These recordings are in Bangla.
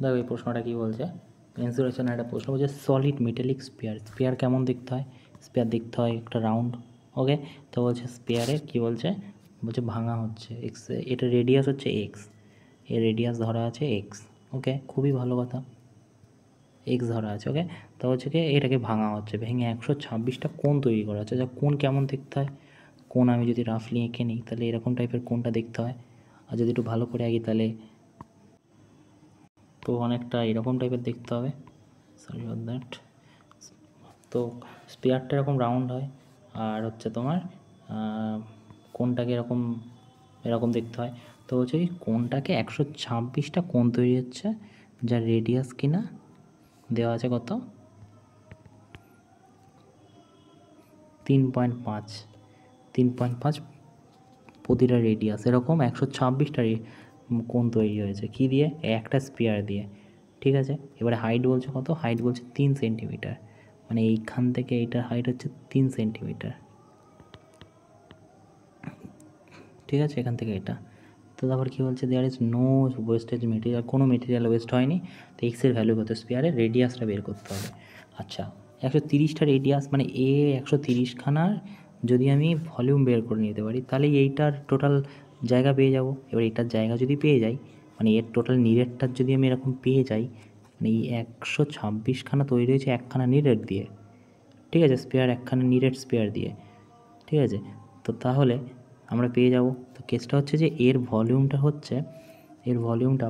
দেখো এই প্রশ্নটা কী বলছে, ইন্সুরেশনের একটা প্রশ্ন বলছে সলিড মেটালিক স্পেয়ার। স্পেয়ার কেমন দেখতে হয়? স্পেয়ার দেখতে হয় একটা রাউন্ড। ওকে, তো বলছে স্পেয়ারে কী বলছে, বলছে ভাঙা হচ্ছে এক্স, এটা রেডিয়াস হচ্ছে এক্স, এর রেডিয়াস ধরা আছে এক্স। ওকে, খুবই ভালো কথা, এক্স ধরা আছে। ওকে, তো হচ্ছে কি এটাকে ভাঙা হচ্ছে, ভেঙে 126টা কোণ তৈরি করা হচ্ছে। যা কোণ কেমন দেখতে হয়, কোণ আমি যদি রাফলি এঁকে নিই তাহলে এরকম টাইপের কোণটা দেখতে হয়, আর যদি একটু ভালো করে আঁকি তাহলে তো অনেকটা এরকম টাইপের দেখতে হবে। Sorry for that. তো স্পেয়ারটা এরকম রাউন্ড হয়, আর হচ্ছে তোমার কোণটাকে এরকম এরকম দেখতে হয়। তো হচ্ছে কি কোণটাকে 126টা কোণ তৈরি হচ্ছে, যার রেডিয়াস কিনা দেওয়া আছে কত, 3.5, 3.5 প্রতিটা রেডিয়াস, এরকম 126টা কোণ তৈরি হয়েছে কী দিয়ে, একটা স্পেয়ার দিয়ে। ঠিক আছে, এবারে হাইট বলছে কত, হাইট বলছে 3 সেন্টিমিটার, মানে এইখান থেকে এইটার হাইট হচ্ছে 3 সেন্টিমিটার। ঠিক আছে, এখান থেকে এটা। তো তারপর কী বলছে, there is no wastage material, কোনো মেটেরিয়াল ওয়েস্ট হয়নি। তো এক্সের ভ্যালু কত, স্পেয়ারের রেডিয়াসটা বের করতে হবে। আচ্ছা, 130টা রেডিয়াস মানে এ 130খানার যদি আমি ভলিউম বের করে নিতে পারি তাহলে এইটার টোটাল জায়গা পেয়ে যাব। এবার এটার জায়গা যদি পেয়ে যাই, মানে এর টোটাল নিরেটটার যদি আমি এরকম পেয়ে যাই, মানে এই 126খানা তৈরি হয়েছে একখানা নিরেট দিয়ে। ঠিক আছে, স্পেয়ার একখানা নিরেট স্পেয়ার দিয়ে। ঠিক আছে, তো তাহলে আমরা পেয়ে যাব। তো কেসটা হচ্ছে যে এর ভলিউমটা হচ্ছে, এর ভলিউমটা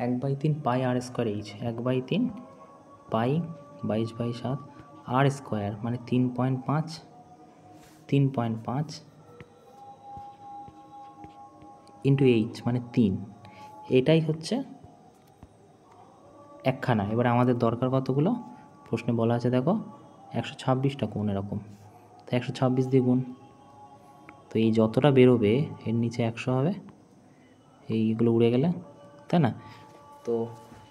1/3 পাই আর স্কোয়ার এইচ, 1/3 পাই 22/7 আর স্কোয়ার, মানে 3.5, 3.5 ইন্টু এইচ মানে 3, এটাই হচ্ছে একখানা। এবার আমাদের দরকার কতগুলো, প্রশ্নে বলা আছে দেখো 126টা কোণ এরকম, তো 126 দিয়ে গুণ, তো এই যতটা বেরোবে এর নিচে 100 হবে, এইগুলো উড়ে গেলে, তাই না? তো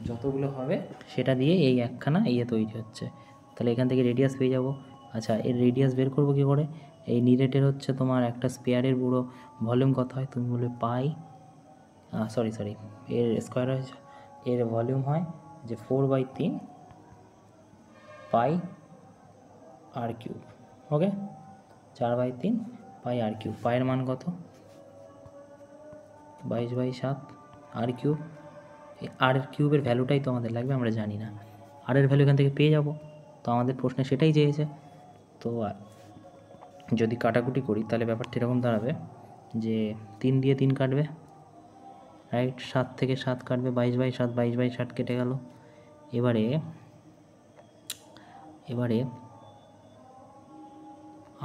যতগুলো হবে সেটা দিয়ে এই একখানা ইয়ে তৈরি হচ্ছে। তাহলে এখান থেকে রেডিয়াস পেয়ে যাব। আচ্ছা, এর রেডিয়াস বের করবো কী করে, এই নিরেটের হচ্ছে তোমার একটা স্পেয়ারের পুরো ভলিউম কত হয়, তুমি বলবে পাই, সরি এর স্কোয়ার হয়েছে, এর ভলিউম হয় যে 4/3 পাই আর কিউব। ওকে, 4/3 পাই আর কিউব, পায়ের মান কত 22/7 আর কিউব। এই আর কিউবের ভ্যালুটাই তো আমাদের লাগবে, আমরা জানি না, আর এর ভ্যালু এখান থেকে পেয়ে যাব। তো আমাদের প্রশ্নে সেটাই চেয়েছে। তো যদি কাটাকুটি করি তাহলে ব্যাপারটা এরকম দাঁড়াবে যে 3 দিয়ে 3 কাটবে, রাইট, 7 থেকে 7 কাটবে, 22/7, 22/7 কেটে গেল। এবারে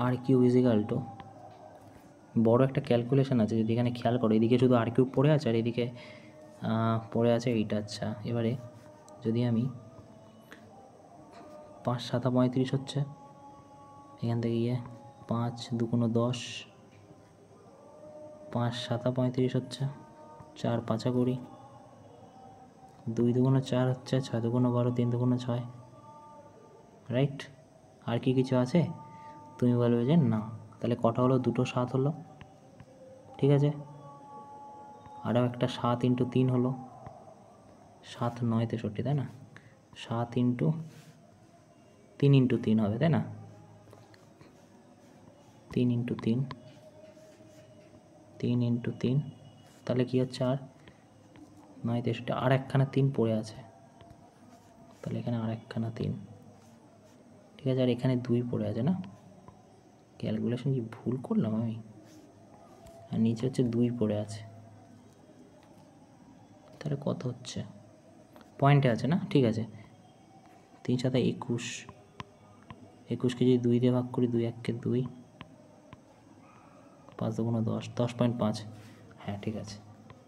আর কিউব ইজিক্যাল টু, বড় একটা ক্যালকুলেশন আছে যদি এখানে খেয়াল করো, এদিকে শুধু আর কিউব পড়ে আছে আর এদিকে পড়ে আছে এইটা। আচ্ছা, এবারে যদি আমি 5 7 35 হচ্ছে, এখান থেকে গিয়ে 5 2 10, 5 7 35 হচ্ছে, 4 5 20, 2 2 4 হচ্ছে, 6 2 12, 3 2 6, রাইট। আর কি কিছু আছে? তুমি বলবে যে না, তাহলে কটা হলো, 2টো 7 হলো। ঠিক আছে, আরও একটা 7 ইন্টু 3 হলো, 7 9 63, তাই না? 7 ইন্টু 3 ইন্টু 3 হবে, তাই না? 3 ইন্টু 3, 3 ইন্টু 3, তাহলে কী হচ্ছে, আর 9 63, আর একখানা 3 পড়ে আছে, তাহলে এখানে আর একখানা 3। ঠিক আছে, আর এখানে 2 পড়ে আছে না, ক্যালকুলেশন কি ভুল করলাম আমি, আর নিচে হচ্ছে 2 পড়ে আছে, তাহলে কত হচ্ছে, পয়েন্টে আছে না? ঠিক আছে, 3 7 21, 21কে যদি 2 দিয়ে ভাগ করি, 2 1 2, 5 2 10, 10.5, হ্যাঁ ঠিক আছে।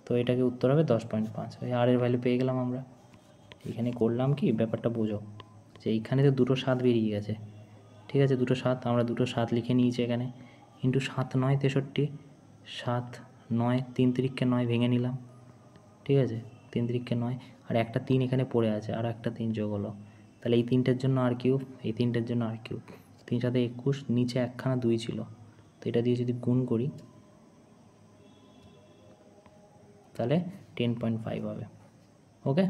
তো এটাকে উত্তর হবে 10.5। ওই আর এর ভ্যালু পেয়ে গেলাম আমরা। এখানে করলাম কি, ব্যাপারটা বোঝো, যে এইখানে তো 2টো 7 বেরিয়ে গেছে। ঠিক আছে, 2টো 7, আমরা 2টো 7 লিখে নিয়েছি এখানে, ইন্টু 7 9 63, 7 9, 3 3কে 9 ভেঙে নিলাম। ঠিক আছে, 3 3কে 9, আর একটা 3 এখানে পড়ে আছে, আর একটা 3 যোগ হলো, তাহলে এই 3টের জন্য আর কিউব, এই 3টের জন্য আর কিউব, 3 7 21, নিচে একখানা 2 ছিল, তো এটা দিয়ে যদি গুণ করি তাহলে 10.5 হবে। ওকে।